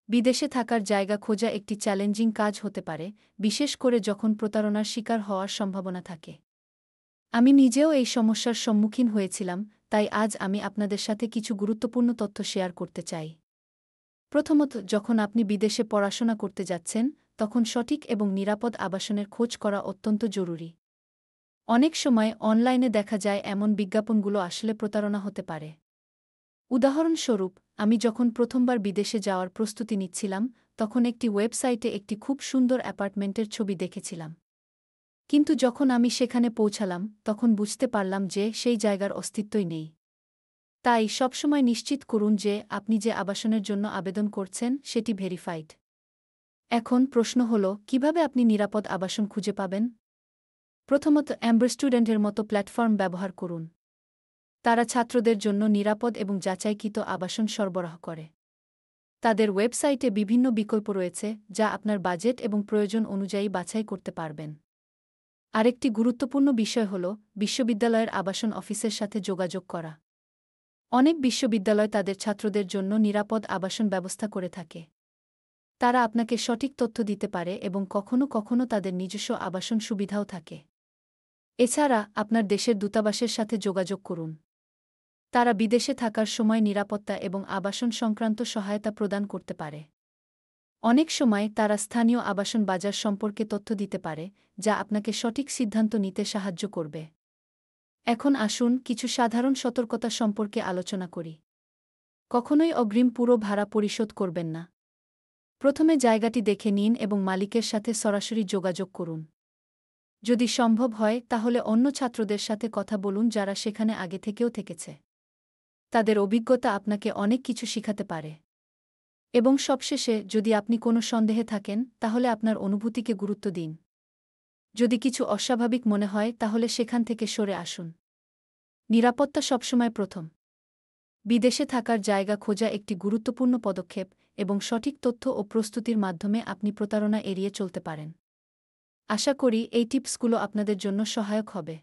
বিদেশে থাকার জায়গা খোঁজা একটি চ্যালেঞ্জিং কাজ হতে পারে, বিশেষ করে যখন প্রতারণার শিকার হওয়ার সম্ভাবনা থাকে। আমি নিজেও এই সমস্যার সম্মুখীন হয়েছিলাম, তাই আজ আমি আপনাদের সাথে কিছু গুরুত্বপূর্ণ তথ্য শেয়ার করতে চাই। প্রথমত, যখন আপনি বিদেশে পড়াশোনা করতে যাচ্ছেন, তখন সঠিক এবং নিরাপদ আবাসনের খোঁজ করা অত্যন্ত জরুরি। অনেক সময় অনলাইনে দেখা যায় এমন বিজ্ঞাপনগুলো আসলে প্রতারণা হতে পারে। উদাহরণস্বরূপ, আমি যখন প্রথমবার বিদেশে যাওয়ার প্রস্তুতি নিচ্ছিলাম, তখন একটি ওয়েবসাইটে একটি খুব সুন্দর অ্যাপার্টমেন্টের ছবি দেখেছিলাম। কিন্তু যখন আমি সেখানে পৌঁছালাম, তখন বুঝতে পারলাম যে সেই জায়গার অস্তিত্বই নেই। তাই সবসময় নিশ্চিত করুন যে আপনি যে আবাসনের জন্য আবেদন করছেন সেটি ভেরিফাইড। এখন প্রশ্ন হল, কিভাবে আপনি নিরাপদ আবাসন খুঁজে পাবেন? প্রথমত, এম্বার স্টুডেন্টের মতো প্ল্যাটফর্ম ব্যবহার করুন। তারা ছাত্রদের জন্য নিরাপদ এবং যাচাইকৃত আবাসন সরবরাহ করে। তাদের ওয়েবসাইটে বিভিন্ন বিকল্প রয়েছে, যা আপনার বাজেট এবং প্রয়োজন অনুযায়ী বাছাই করতে পারবেন। আরেকটি গুরুত্বপূর্ণ বিষয় হল বিশ্ববিদ্যালয়ের আবাসন অফিসের সাথে যোগাযোগ করা। অনেক বিশ্ববিদ্যালয় তাদের ছাত্রদের জন্য নিরাপদ আবাসন ব্যবস্থা করে থাকে। তারা আপনাকে সঠিক তথ্য দিতে পারে এবং কখনও কখনও তাদের নিজস্ব আবাসন সুবিধাও থাকে। এছাড়া আপনার দেশের দূতাবাসের সাথে যোগাযোগ করুন। তারা বিদেশে থাকার সময় নিরাপত্তা এবং আবাসন সংক্রান্ত সহায়তা প্রদান করতে পারে। অনেক সময় তারা স্থানীয় আবাসন বাজার সম্পর্কে তথ্য দিতে পারে, যা আপনাকে সঠিক সিদ্ধান্ত নিতে সাহায্য করবে। এখন আসুন কিছু সাধারণ সতর্কতা সম্পর্কে আলোচনা করি। কখনোই অগ্রিম পুরো ভাড়া পরিশোধ করবেন না। প্রথমে জায়গাটি দেখে নিন এবং মালিকের সাথে সরাসরি যোগাযোগ করুন। যদি সম্ভব হয় তাহলে অন্য ছাত্রদের সাথে কথা বলুন যারা সেখানে আগে থেকেও থেকেছে। তাদের অভিজ্ঞতা আপনাকে অনেক কিছু শিখাতে পারে। এবং সবশেষে, যদি আপনি কোনো সন্দেহে থাকেন, তাহলে আপনার অনুভূতিকে গুরুত্ব দিন। যদি কিছু অস্বাভাবিক মনে হয় তাহলে সেখান থেকে সরে আসুন। নিরাপত্তা সবসময় প্রথম। বিদেশে থাকার জায়গা খোঁজা একটি গুরুত্বপূর্ণ পদক্ষেপ, এবং সঠিক তথ্য ও প্রস্তুতির মাধ্যমে আপনি প্রতারণা এড়িয়ে চলতে পারেন। আশা করি এই টিপসগুলো আপনাদের জন্য সহায়ক হবে।